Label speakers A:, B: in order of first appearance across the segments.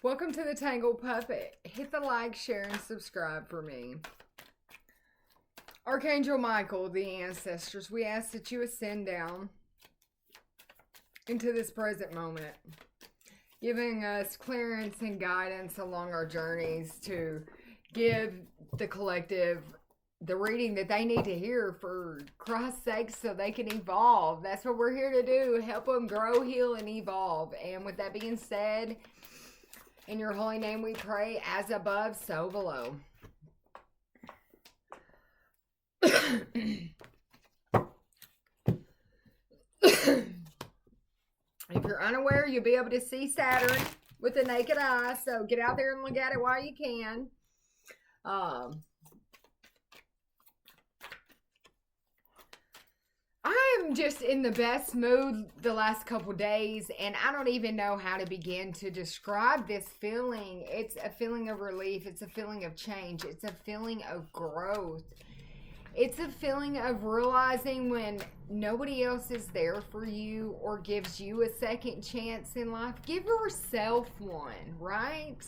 A: Welcome to the Tangle Puppet. Hit the like, share, and subscribe for me. Archangel Michael, the ancestors, we ask that you ascend down into this present moment, giving us clearance and guidance along our journeys to give the collective the reading that they need to hear for Christ's sake so they can evolve. That's what we're here to do. Help them grow, heal, and evolve. And with that being said, in your holy name we pray, as above, so below. If you're unaware, you'll be able to see Saturn with the naked eye. So get out there and look at it while you can. I'm just in the best mood the last couple days, and I don't even know how to begin to describe this feeling. It's a feeling of relief. It's a feeling of change. It's a feeling of growth. It's a feeling of realizing when nobody else is there for you or gives you a second chance in life, give yourself one, right?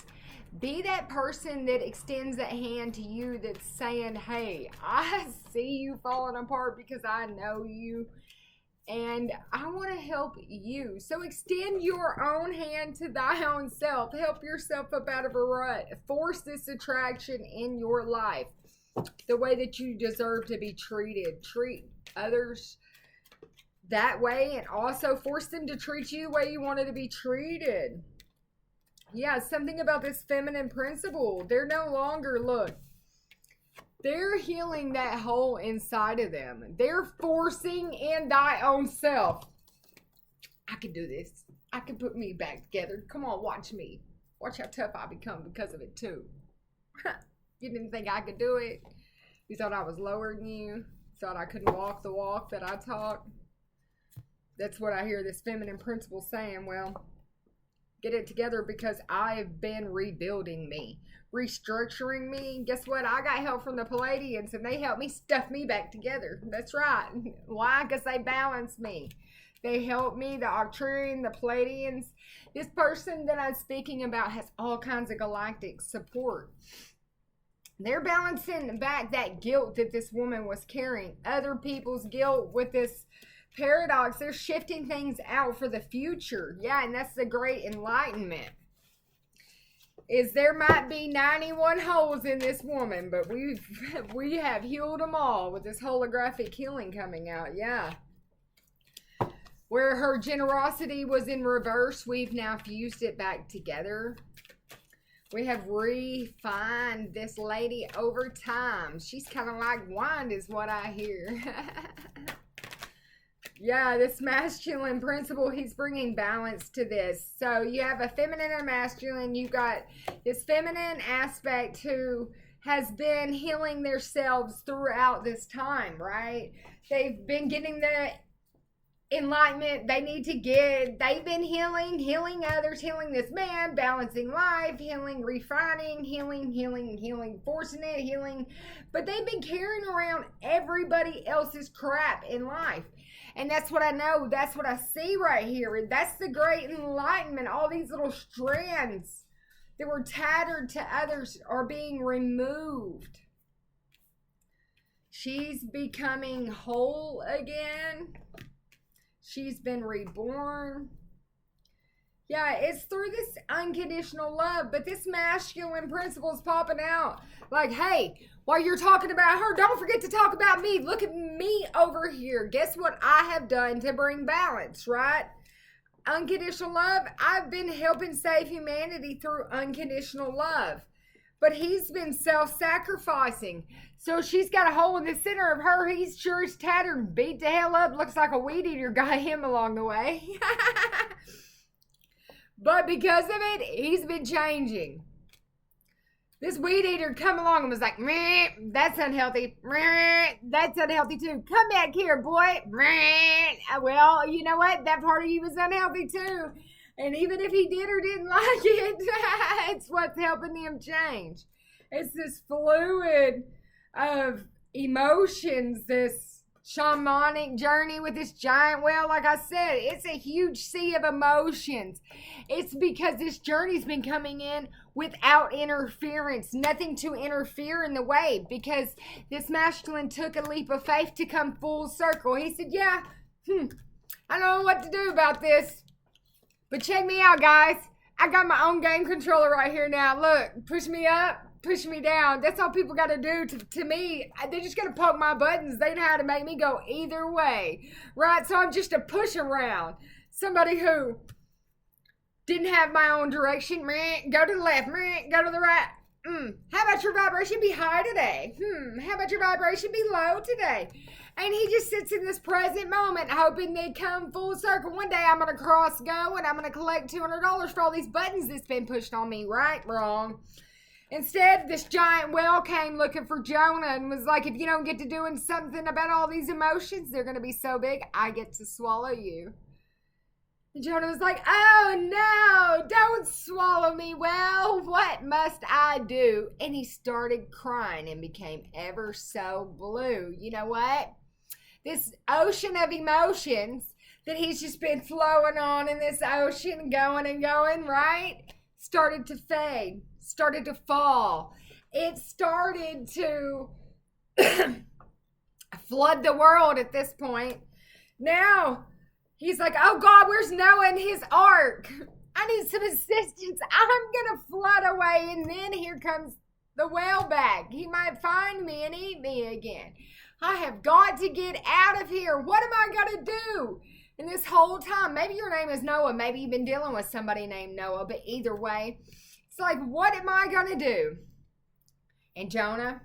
A: Be that person that extends that hand to you that's saying, hey, I see you falling apart because I know you and I want to help you. So extend your own hand to thy own self. Help yourself up out of a rut. Force this attraction in your life the way that you deserve to be treated. Treat others that way and also force them to treat you the way you wanted to be treated. Yeah, something about this feminine principle. They're no longer, look, they're healing that hole inside of them. They're forcing in thy own self. I can do this. I can put me back together. Come on, watch me. Watch how tough I become because of it too. You didn't think I could do it. You thought I was lower than you. Thought I couldn't walk the walk that I talk. That's what I hear this feminine principle saying. Well, get it together because I've been rebuilding me, restructuring me. Guess what? I got help from the Pleiadians and they helped me stuff me back together. That's right. Why? Because they balance me. They help me, the Arcturian, the Pleiadians. This person that I'm speaking about has all kinds of galactic support. They're balancing back that guilt that this woman was carrying. Other people's guilt with this paradox. They're shifting things out for the future. Yeah, and that's the great enlightenment. Is there might be 91 holes in this woman, but we have healed them all with this holographic healing coming out. Yeah. Where her generosity was in reverse, we've now fused it back together. We have refined this lady over time. She's kind of like wine is what I hear. Yeah, this masculine principle, he's bringing balance to this. So you have a feminine and masculine. You've got this feminine aspect who has been healing themselves throughout this time, right? They've been getting the enlightenment they need to get. They've been healing others, healing this man, balancing life, healing, refining, healing, forcing it, healing. But they've been carrying around everybody else's crap in life. And that's what I know. That's what I see right here. That's the great enlightenment. All these little strands that were tattered to others are being removed. She's becoming whole again. She's been reborn. Yeah, it's through this unconditional love, but this masculine principle is popping out. Like, hey, while you're talking about her, don't forget to talk about me. Look at me over here. Guess what I have done to bring balance, right? Unconditional love. I've been helping save humanity through unconditional love. But he's been self-sacrificing. So she's got a hole in the center of her. He's sure is tattered, beat the hell up. Looks like a weed eater got him along the way. But because of it, he's been changing. This weed eater come along and was like, meh, that's unhealthy. Meh, that's unhealthy too. Come back here, boy. Meh. Well, you know what? That part of you was unhealthy too. And even if he did or didn't like it, it's what's helping him change. It's this fluid of emotions, this shamanic journey with this giant whale. Like I said, it's a huge sea of emotions. It's because this journey's been coming in without interference, nothing to interfere in the way, because this masculine took a leap of faith to come full circle. He said, yeah, I don't know what to do about this, but check me out, guys. I got my own game controller right here now. Look, push me up, push me down. That's all people got to do to me. They're just going to poke my buttons. They know how to make me go either way, right? So I'm just a push around. Somebody who didn't have my own direction. Go to the left. Go to the right. How about your vibration be high today? How about your vibration be low today? And he just sits in this present moment hoping they come full circle. One day I'm going to cross go and I'm going to collect $200 for all these buttons that's been pushed on me. Right? Wrong. Instead, this giant whale came looking for Jonah and was like, if you don't get to doing something about all these emotions, they're going to be so big, I get to swallow you. And Jonah was like, oh no, don't swallow me. Well, what must I do? And he started crying and became ever so blue. You know what? This ocean of emotions that he's just been flowing on in this ocean, going and going, right? Started to fade, started to fall. It started to flood the world at this point. Now, he's like, oh God, where's Noah and his ark? I need some assistance. I'm going to flood away. And then here comes the whale back. He might find me and eat me again. I have got to get out of here. What am I going to do? And this whole time, maybe your name is Noah. Maybe you've been dealing with somebody named Noah. But either way, it's like, what am I going to do? And Jonah,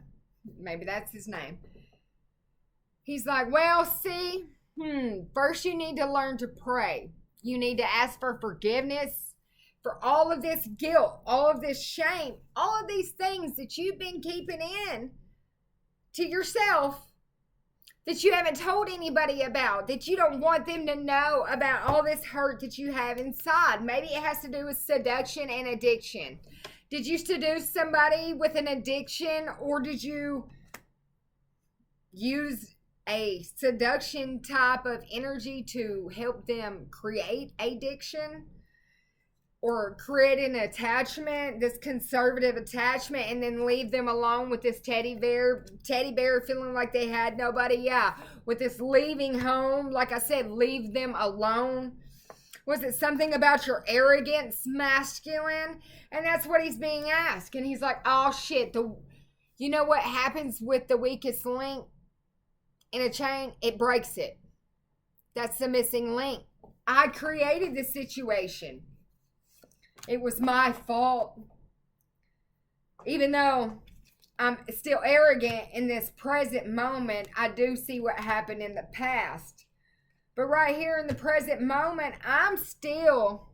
A: maybe that's his name. He's like, well, see, first you need to learn to pray. You need to ask for forgiveness for all of this guilt, all of this shame, all of these things that you've been keeping in to yourself, that you haven't told anybody about, that you don't want them to know about all this hurt that you have inside. Maybe it has to do with seduction and addiction. Did you seduce somebody with an addiction, or did you use a seduction type of energy to help them create addiction? Or create an attachment, this conservative attachment, and then leave them alone with this teddy bear feeling like they had nobody? Yeah, with this leaving home, like I said, leave them alone. Was it something about your arrogance, masculine? And that's what he's being asked. And he's like, oh shit, you know what happens with the weakest link in a chain? It breaks it. That's the missing link. I created this situation. It was my fault. Even though I'm still arrogant in this present moment, I do see what happened in the past. But right here in the present moment, I'm still,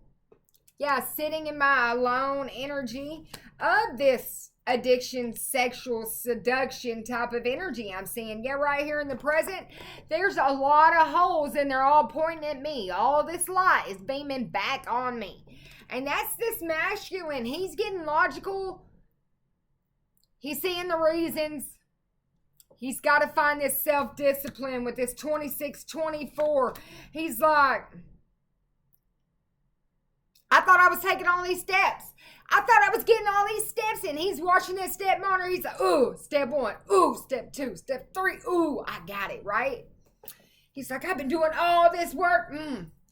A: sitting in my alone energy of this addiction, sexual seduction type of energy I'm seeing. Right here in the present, there's a lot of holes and they're all pointing at me. All this light is beaming back on me. And that's this masculine. He's getting logical. He's seeing the reasons. He's got to find this self-discipline with this 26-24. He's like, I thought I was taking all these steps. I thought I was getting all these steps in. He's watching this step monitor. He's like, ooh, step 1. Ooh, step 2. Step 3. Ooh, I got it, right? He's like, I've been doing all this work.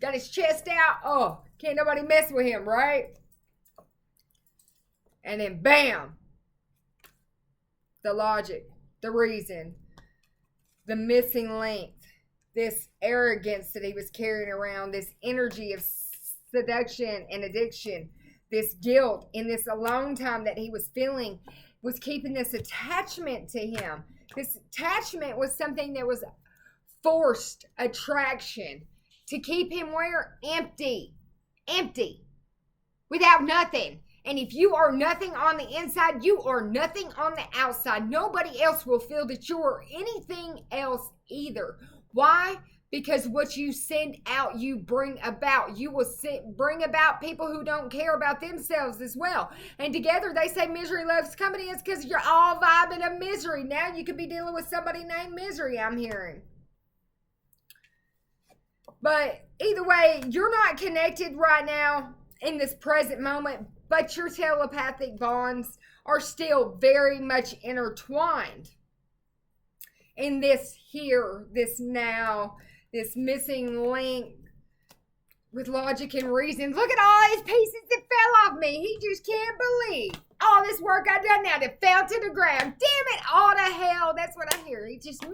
A: Got his chest out. Oh, can't nobody mess with him, right? And then bam. The logic, the reason, the missing link, this arrogance that he was carrying around, this energy of seduction and addiction, this guilt in this alone time that he was feeling was keeping this attachment to him. This attachment was something that was forced attraction to keep him where? Empty, without nothing. And if you are nothing on the inside, you are nothing on the outside. Nobody else will feel that you are anything else either. Why? Because what you send out, you bring about. You will bring about people who don't care about themselves as well. And together they say misery loves company. It's because you're all vibing of misery. Now you could be dealing with somebody named Misery, I'm hearing. But either way, you're not connected right now in this present moment, but your telepathic bonds are still very much intertwined in this here, this now, this missing link with logic and reason. Look at all these pieces that fell off me. He just can't believe all this work I done now that fell to the ground. Damn it, all to hell. That's what I hear. He's just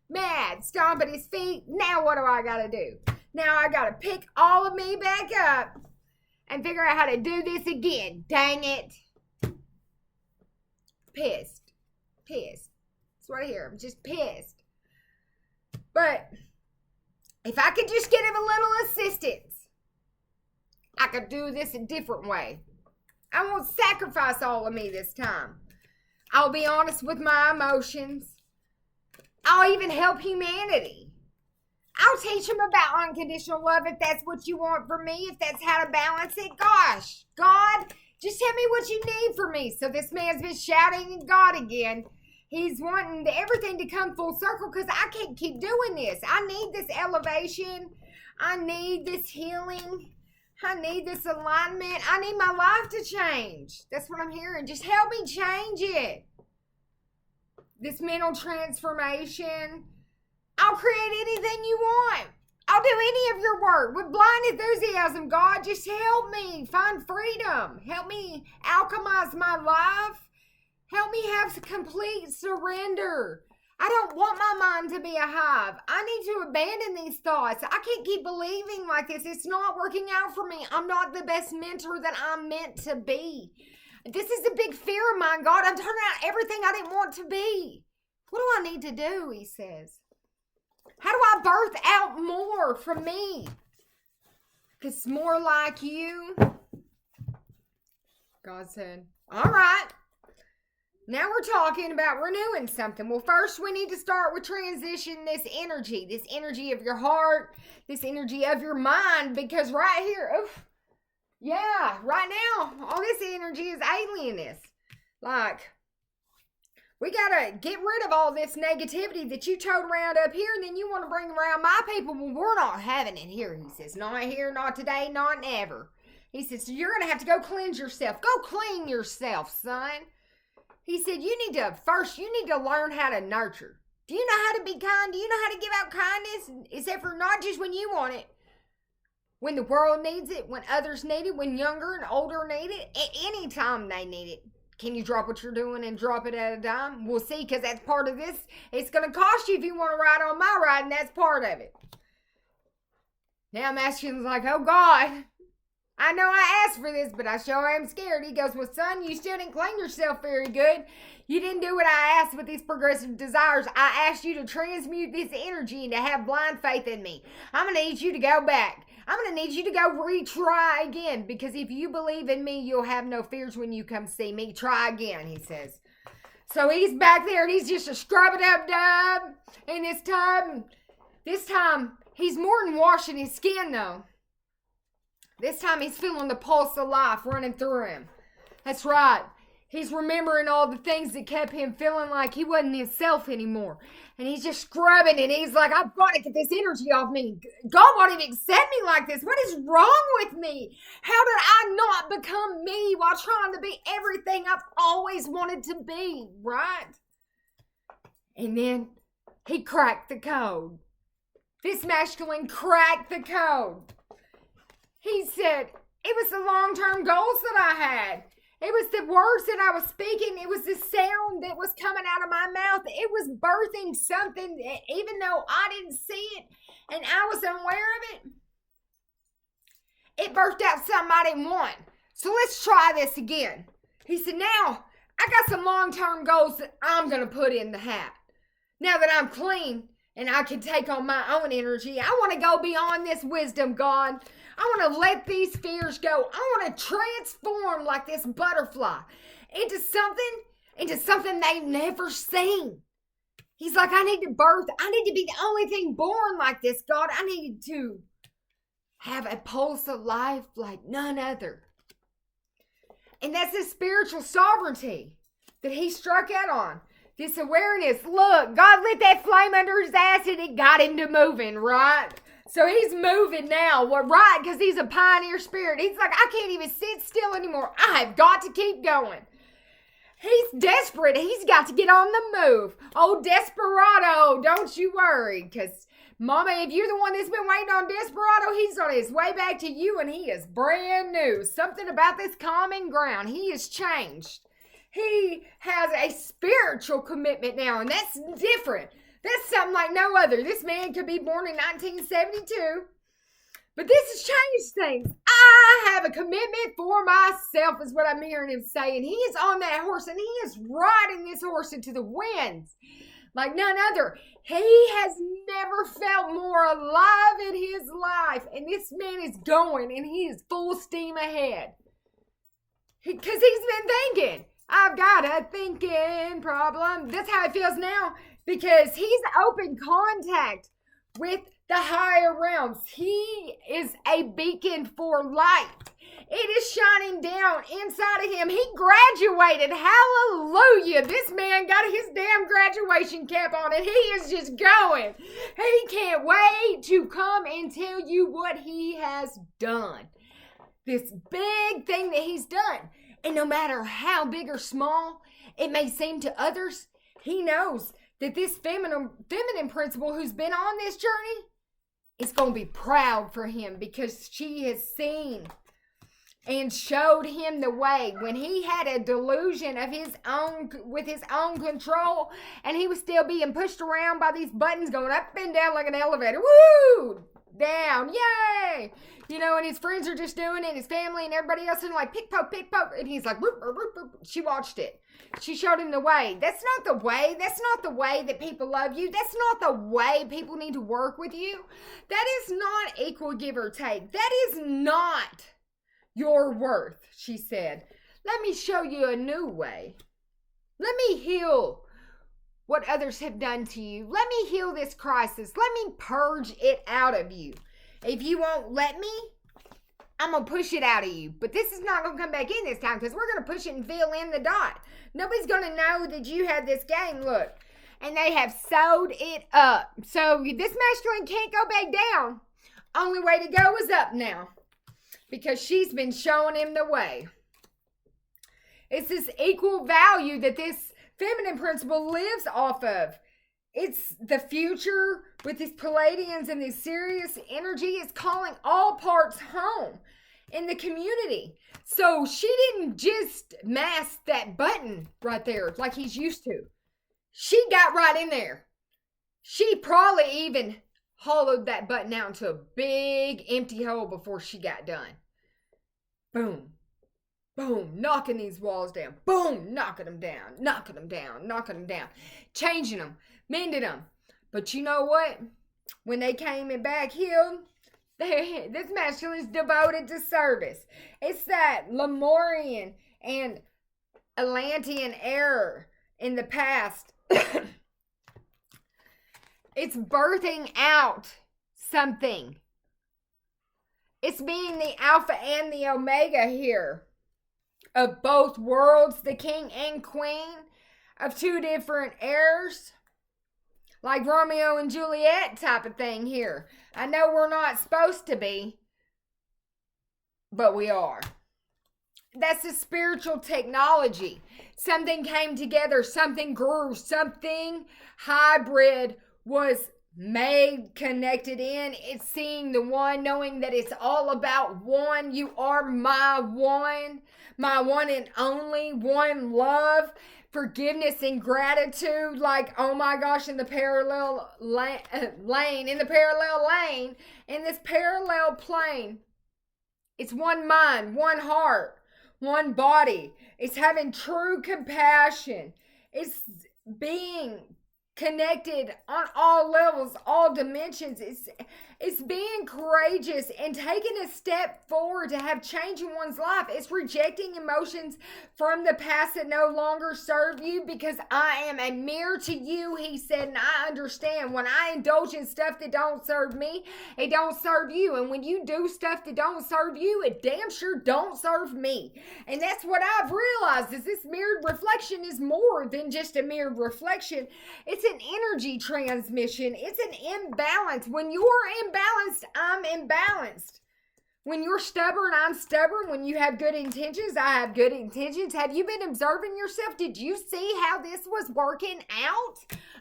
A: mad, stomping his feet. Now what do I gotta do? Now I gotta pick all of me back up and figure out how to do this again. Dang it. Pissed. That's what I hear. I'm just pissed. But if I could just get him a little assistance, I could do this a different way. I won't sacrifice all of me this time. I'll be honest with my emotions. I'll even help humanity. I'll teach him about unconditional love if that's what you want from me, if that's how to balance it. Gosh, God, just tell me what you need from me. So this man's been shouting at God again. He's wanting everything to come full circle because I can't keep doing this. I need this elevation. I need this healing. I need this alignment. I need my life to change. That's what I'm hearing. Just help me change it. This mental transformation. I'll create anything you want. I'll do any of your work with blind enthusiasm. God, just help me find freedom. Help me alchemize my life. Help me have complete surrender. I don't want my mind to be a hive. I need to abandon these thoughts. I can't keep believing like this. It's not working out for me. I'm not the best mentor that I'm meant to be. This is a big fear of mine, God. I'm turning out everything I didn't want to be. What do I need to do, he says. How do I birth out more from me? It's more like you. God said, all right. Now we're talking about renewing something. Well, first we need to start with transition this energy of your heart, this energy of your mind, because right here, right now, all this energy is alienness. Like, we gotta get rid of all this negativity that you tote around up here, and then you want to bring around my people. Well, we're not having it here, he says. Not here, not today, not never. He says, so you're gonna have to go cleanse yourself. Go clean yourself, son. He said, you need to learn how to nurture. Do you know how to be kind? Do you know how to give out kindness? Except for not just when you want it. When the world needs it, when others need it, when younger and older need it, at any time they need it. Can you drop what you're doing and drop it at a dime? We'll see, because that's part of this. It's going to cost you if you want to ride on my ride, and that's part of it. Now Masculine's like, oh God, I know I asked for this, but I sure am scared. He goes, well, son, you still didn't clean yourself very good. You didn't do what I asked with these progressive desires. I asked you to transmute this energy and to have blind faith in me. I'm going to need you to go back. I'm going to need you to go retry again, because if you believe in me, you'll have no fears when you come see me. Try again, he says. So he's back there and he's just a scrubbing up dub. And this time, he's more than washing his skin though. This time he's feeling the pulse of life running through him. That's right. He's remembering all the things that kept him feeling like he wasn't himself anymore. And he's just scrubbing and he's like, I've got to get this energy off me. God won't even accept me like this. What is wrong with me? How did I not become me while trying to be everything I've always wanted to be, right? And then he cracked the code. This masculine cracked the code. He said, it was the long-term goals that I had. It was the words that I was speaking. It was the sound that was coming out of my mouth. It was birthing something, even though I didn't see it and I was unaware of it. It birthed out something I didn't want. So let's try this again. He said, now I got some long-term goals that I'm going to put in the hat. Now that I'm clean and I can take on my own energy, I want to go beyond this wisdom, God. I want to let these fears go. I want to transform like this butterfly into something they've never seen. He's like, I need to birth. I need to be the only thing born like this, God. I need to have a pulse of life like none other. And that's the spiritual sovereignty that he struck out on. This awareness. Look, God lit that flame under his ass and it got him to moving, right? So he's moving now, right? Because he's a pioneer spirit. He's like, I can't even sit still anymore. I have got to keep going. He's desperate. He's got to get on the move. Oh, Desperado, don't you worry. Because, Mama, if you're the one that's been waiting on Desperado, he's on his way back to you, and he is brand new. Something about this common ground. He has changed. He has a spiritual commitment now, and that's different. That's something like no other. This man could be born in 1972, but this has changed things. I have a commitment for myself, is what I'm hearing him say. And he is on that horse, and he is riding this horse into the winds like none other. He has never felt more alive in his life, and this man is going, and he is full steam ahead. Because he's been thinking, I've got a thinking problem. That's how it feels now. Because he's open contact with the higher realms. He is a beacon for light. It is shining down inside of him. He graduated. Hallelujah. This man got his damn graduation cap on, and he is just going. He can't wait to come and tell you what he has done. This big thing that he's done. And no matter how big or small it may seem to others, he knows that this feminine principle who's been on this journey is going to be proud for him, because she has seen and showed him the way when he had a delusion of his own, with his own control, and he was still being pushed around by these buttons going up and down like an elevator. Woo! Down, yay! You know, and his friends are just doing it, his family and everybody else, and like pick poke, and he's like, whoop, whoop, whoop, whoop. She watched it. She showed him the way. That's not the way. That's not the way that people love you. That's not the way people need to work with you. That is not equal give or take. That is not your worth, she said. Let me show you a new way. Let me heal what others have done to you. Let me heal this crisis. Let me purge it out of you. If you won't let me, I'm going to push it out of you. But this is not going to come back in this time, because we're going to push it and fill in the dot. Nobody's going to know that you had this game. Look. And they have sewed it up. So this masculine can't go back down. Only way to go is up now, because she's been showing him the way. It's this equal value that this feminine principle lives off of. It's the future with these Pleiadians, and this Sirius energy is calling all parts home in the community. So she didn't just mask that button right there like he's used to. She got right in there. She probably even hollowed that button out into a big empty hole before she got done. Boom. Boom, knocking these walls down. Boom, knocking them down, knocking them down, knocking them down. Changing them, mending them. But you know what? When they came in back healed, this masculine is devoted to service. It's that Lemurian and Atlantean error in the past. It's birthing out something. It's being the Alpha and the Omega here. Of both worlds, the king and queen of two different heirs, like Romeo and Juliet type of thing here. I know we're not supposed to be, but we are. That's a spiritual technology. Something came together, something grew, something hybrid was made, connected in. It's seeing the one, knowing that it's all about one. You are my one and only, one love, forgiveness and gratitude. Like, oh my gosh, in the parallel lane, in this parallel plane, it's one mind, one heart, one body. It's having true compassion. It's being connected on all levels, all dimensions. It's being courageous and taking a step forward to have change in one's life. It's rejecting emotions from the past that no longer serve you, because I am a mirror to you, he said, and I understand when I indulge in stuff that don't serve me, it don't serve you. And when you do stuff that don't serve you, it damn sure don't serve me. And that's what I've realized, is this mirrored reflection is more than just a mirrored reflection. It's an energy transmission. It's an imbalance. When you're imbalanced, I'm imbalanced. When you're stubborn, I'm stubborn. When you have good intentions, I have good intentions. Have you been observing yourself? Did you see how this was working out?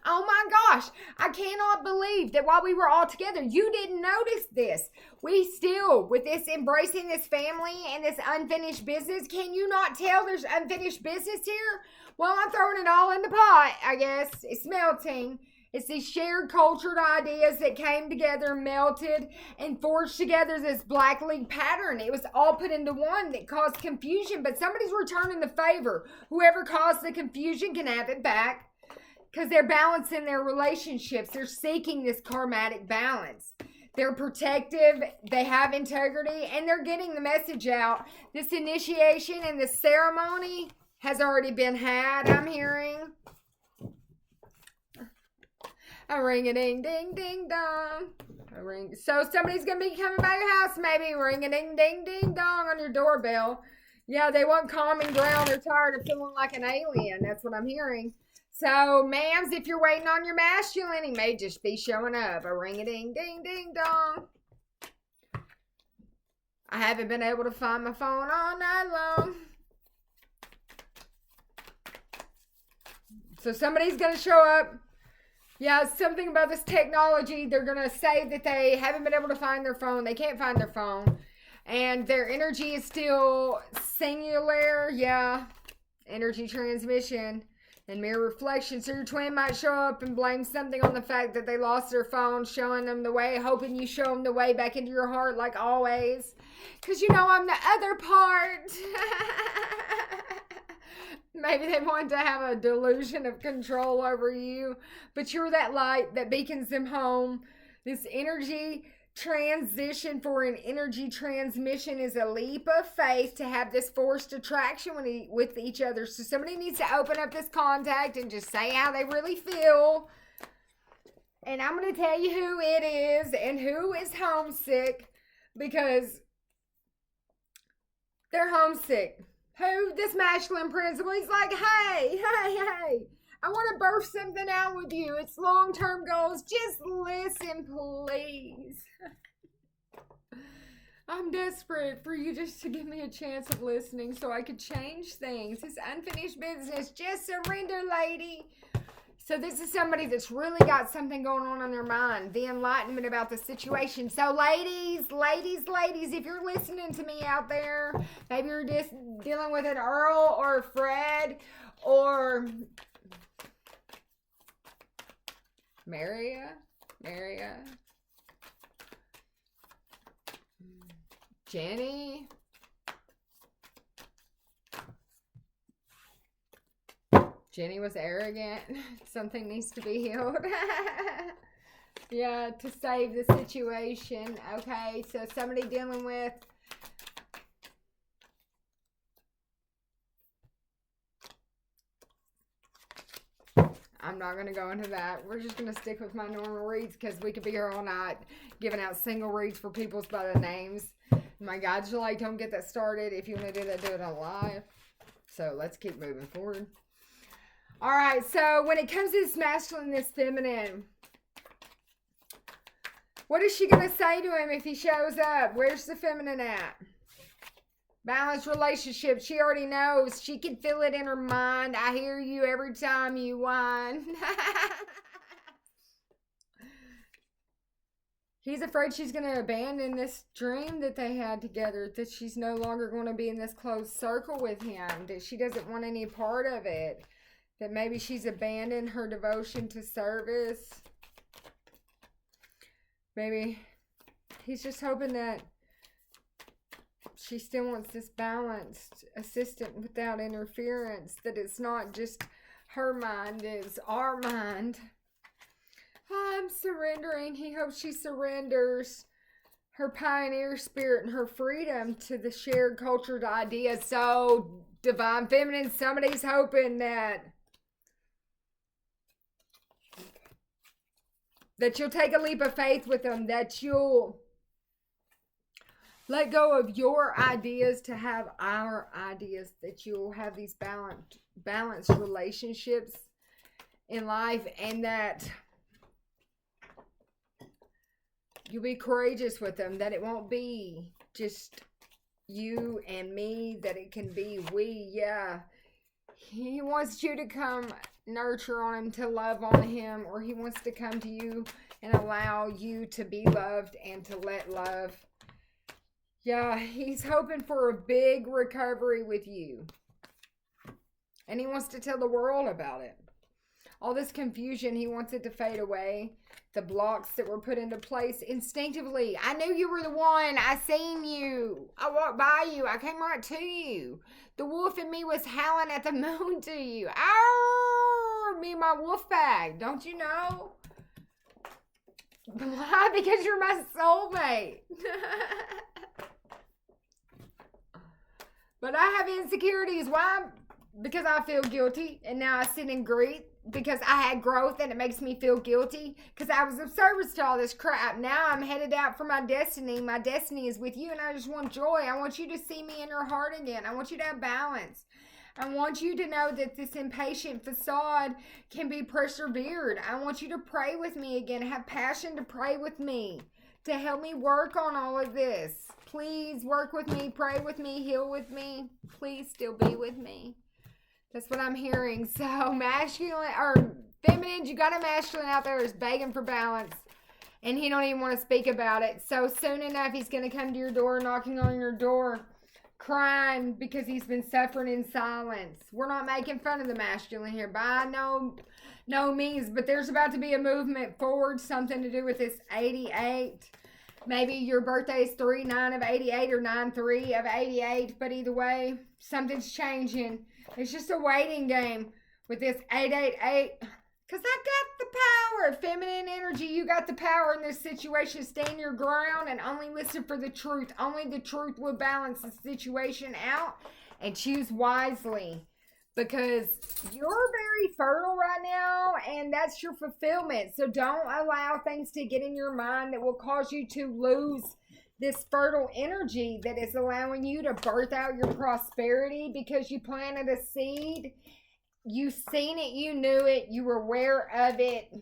A: Oh my gosh, I cannot believe that while we were all together, you didn't notice this. We still, with this embracing this family and this unfinished business, can you not tell there's unfinished business here? Well, I'm throwing it all in the pot, I guess. It's melting. It's these shared cultured ideas that came together, melted, and forged together this Black League pattern. It was all put into one that caused confusion, but somebody's returning the favor. Whoever caused the confusion can have it back because they're balancing their relationships. They're seeking this karmatic balance. They're protective, they have integrity, and they're getting the message out. This initiation and this ceremony has already been had, I'm hearing. A ring-a-ding-ding-ding-dong. A ring. So somebody's going to be coming by your house, maybe. Ring-a-ding-ding-ding-dong on your doorbell. Yeah, they want common ground. They're tired of feeling like an alien. That's what I'm hearing. So, ma'ams, if you're waiting on your masculine, he may just be showing up. A ring-a-ding-ding-ding-dong. I haven't been able to find my phone all night long. So somebody's going to show up. Yeah, something about this technology. They're going to say that they haven't been able to find their phone. They can't find their phone. And their energy is still singular. Yeah, energy transmission and mirror reflection. So your twin might show up and blame something on the fact that they lost their phone, showing them the way, hoping you show them the way back into your heart like always. Because you know I'm the other part. Maybe they want to have a delusion of control over you, but you're that light that beacons them home. This energy transition for an energy transmission is a leap of faith to have this forced attraction with each other. So somebody needs to open up this contact and just say how they really feel. And I'm going to tell you who it is and who is homesick because they're homesick. Who? This masculine principle. He's like, hey, I want to birth something out with you. It's long-term goals. Just listen, please. I'm desperate for you just to give me a chance of listening so I could change things. This unfinished business. Just surrender, lady. So this is somebody that's really got something going on in their mind. The enlightenment about the situation. So ladies, if you're listening to me out there, maybe you're just dealing with an Earl or a Fred or Maria, Jenny. Jenny was arrogant. Something needs to be healed. Yeah, to save the situation. Okay, so somebody dealing with I'm not going to go into that. We're just going to stick with my normal reads because we could be here all night giving out single reads for people's by the names. My God, July, don't get that started. If you want to do that, do it on live. So let's keep moving forward. All right, so when it comes to this masculine, this feminine, what is she going to say to him if he shows up? Where's the feminine at? Balanced relationship. She already knows. She can feel it in her mind. I hear you every time you whine. He's afraid she's going to abandon this dream that they had together, that she's no longer going to be in this close circle with him, that she doesn't want any part of it. That maybe she's abandoned her devotion to service. Maybe he's just hoping that she still wants this balanced assistant without interference. That it's not just her mind, it's our mind. I'm surrendering. He hopes she surrenders her pioneer spirit and her freedom to the shared cultured idea. So, divine feminine, somebody's hoping that you'll take a leap of faith with them, that you'll let go of your ideas to have our ideas, that you'll have these balanced relationships in life, and that You'll be courageous with them, that it won't be just you and me, that it can be we. Yeah. He wants you to come nurture on him, to love on him, or he wants to come to you and allow you to be loved and to let love. Yeah, he's hoping for a big recovery with you. And he wants to tell the world about it. All this confusion, he wants it to fade away. The blocks that were put into place instinctively. I knew you were the one. I seen you. I walked by you. I came right to you. The wolf in me was howling at the moon to you. Arr, me and my wolf bag. Don't you know? Why? Because you're my soulmate. But I have insecurities. Why? Because I feel guilty. And now I sit in grief. Because I had growth and it makes me feel guilty. Because I was of service to all this crap. Now I'm headed out for my destiny. My destiny is with you and I just want joy. I want you to see me in your heart again. I want you to have balance. I want you to know that this impatient facade can be persevered. I want you to pray with me again. Have passion to pray with me. To help me work on all of this. Please work with me. Pray with me. Heal with me. Please still be with me. That's what I'm hearing. So masculine or feminine, you got a masculine out there who's begging for balance. And he don't even want to speak about it. So soon enough, he's going to come to your door, knocking on your door, crying because he's been suffering in silence. We're not making fun of the masculine here by no means. But there's about to be a movement forward, something to do with this 88. Maybe your birthday is 3/9 of 88 or 9/3 of 88. But either way, something's changing. It's just a waiting game with this 888. Because I got the power. Feminine energy, you got the power in this situation. Stand your ground and only listen for the truth. Only the truth will balance the situation out. And choose wisely. Because you're very fertile right now. And that's your fulfillment. So don't allow things to get in your mind that will cause you to lose this fertile energy that is allowing you to birth out your prosperity because you planted a seed. You seen it, you knew it, you were aware of it.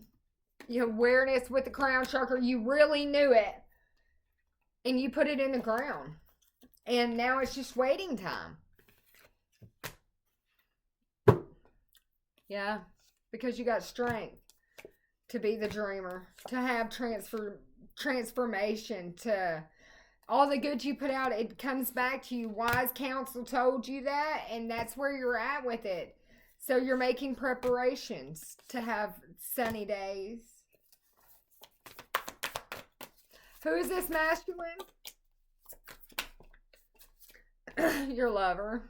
A: Your awareness with the crown chakra, you really knew it. And you put it in the ground. And now it's just waiting time. Yeah, because you got strength to be the dreamer, to have transformation, to all the good you put out, it comes back to you. Wise counsel told you that, and that's where you're at with it. So you're making preparations to have sunny days. Who is this masculine? Your lover.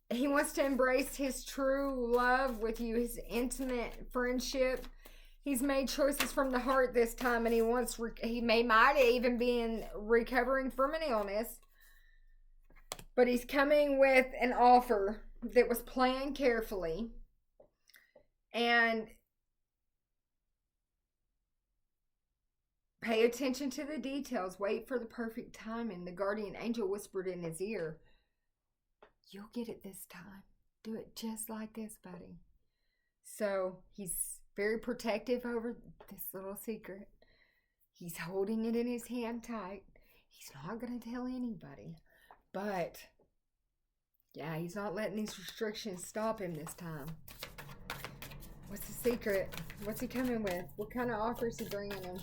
A: He wants to embrace his true love with you, his intimate friendship. He's made choices from the heart this time, and he might even be recovering from an illness. But he's coming with an offer that was planned carefully. And pay attention to the details. Wait for the perfect timing. The guardian angel whispered in his ear, "You'll get it this time. Do it just like this, buddy." So he's very protective over this little secret. He's holding it in his hand tight. He's not going to tell anybody. But, yeah, he's not letting these restrictions stop him this time. What's the secret? What's he coming with? What kind of offer is he bringing him?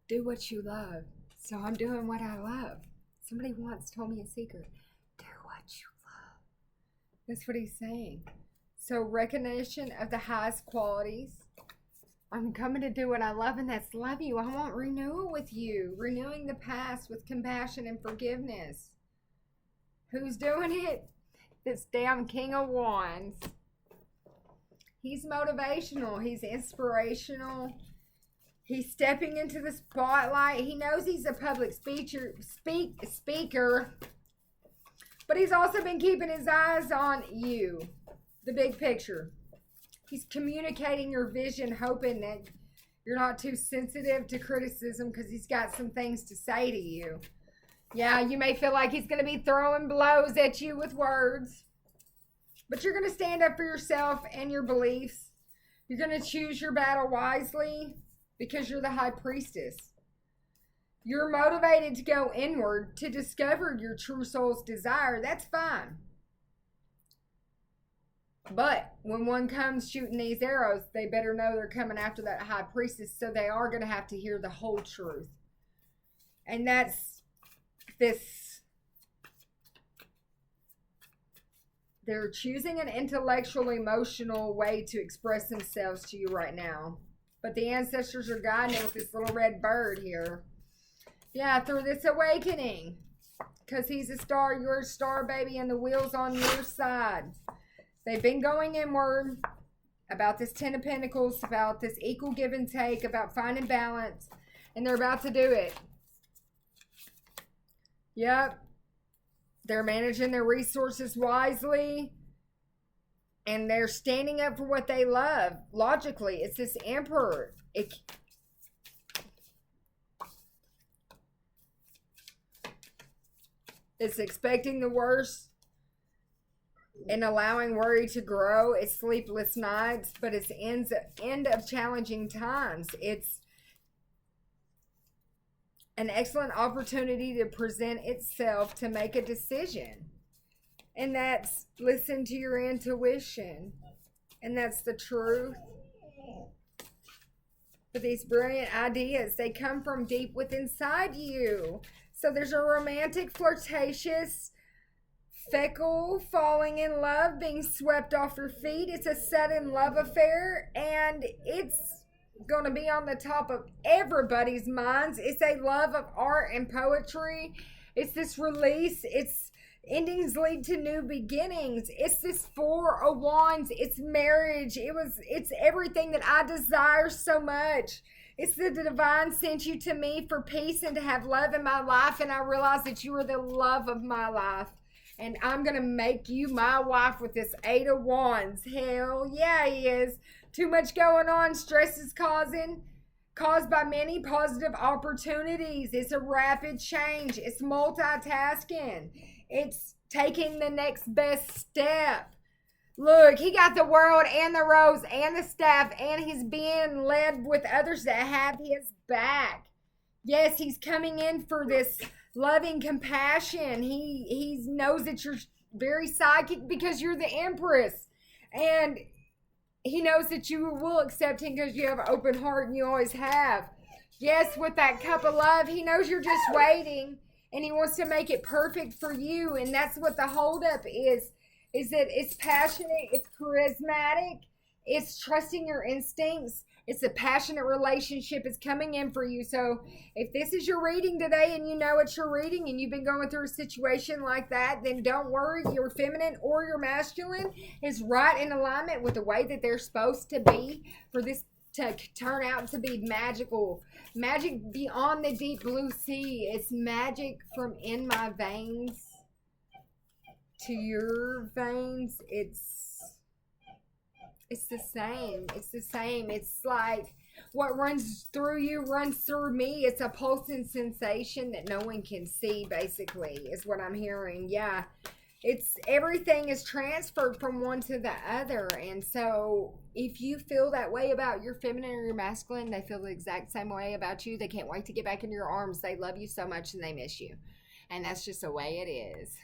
A: Do what you love. So I'm doing what I love. Somebody once told me a secret. Do what you love. That's what he's saying. So recognition of the highest qualities. I'm coming to do what I love, and that's love you. I want renewal with you. Renewing the past with compassion and forgiveness. Who's doing it? This damn King of Wands. He's motivational. He's inspirational. He's stepping into the spotlight. He knows he's a public speaker. But he's also been keeping his eyes on you. The big picture. He's communicating your vision, hoping that you're not too sensitive to criticism because he's got some things to say to you. Yeah, you may feel like he's going to be throwing blows at you with words. But you're going to stand up for yourself and your beliefs. You're going to choose your battle wisely because you're the high priestess. You're motivated to go inward to discover your true soul's desire. That's fine. But when one comes shooting these arrows, they better know they're coming after that high priestess, so they are going to have to hear the whole truth. And that's this. They're choosing an intellectual, emotional way to express themselves to you right now. But the ancestors are guiding with this little red bird here. Yeah, through this awakening. Because he's a star, you're a star, baby, and the wheel's on your side. They've been going inward about this Ten of Pentacles, about this equal give and take, about finding balance. And they're about to do it. Yep. They're managing their resources wisely. And they're standing up for what they love. Logically, it's this Emperor. It's expecting the worst and allowing worry to grow. It's sleepless nights, but it's end of challenging times. It's an excellent opportunity to present itself to make a decision. And that's listen to your intuition. And that's the truth. But these brilliant ideas, they come from deep within inside you. So there's a romantic, flirtatious, fickle, falling in love, being swept off your feet. It's a sudden love affair, and it's going to be on the top of everybody's minds. It's a love of art and poetry. It's this release. It's endings lead to new beginnings. It's this Four of Wands. It's marriage. It's everything that I desire so much. It's the divine sent you to me for peace and to have love in my life. And I realize that you are the love of my life. And I'm going to make you my wife with this Eight of Wands. Hell yeah, he is. Too much going on. Stress is caused by many positive opportunities. It's a rapid change. It's multitasking. It's taking the next best step. Look, he got the world and the rose and the staff, and he's being led with others that have his back. Yes, he's coming in for this loving compassion. He knows that you're very psychic because you're the Empress. And he knows that you will accept him because you have an open heart and you always have. Yes, with that cup of love, he knows you're just waiting. And he wants to make it perfect for you. And that's what the holdup is that it's passionate, it's charismatic, it's trusting your instincts, it's a passionate relationship, it's coming in for you. So if this is your reading today and you know it's your reading and you've been going through a situation like that, then don't worry, your feminine or your masculine is right in alignment with the way that they're supposed to be for this to turn out to be magical. Magic beyond the deep blue sea. It's magic from in my veins to your veins. It's the same. It's the same. It's like what runs through you runs through me. It's a pulsing sensation that no one can see, basically, is what I'm hearing. Yeah. It's everything is transferred from one to the other. And so if you feel that way about your feminine or your masculine, they feel the exact same way about you. They can't wait to get back into your arms. They love you so much and they miss you. And that's just the way it is.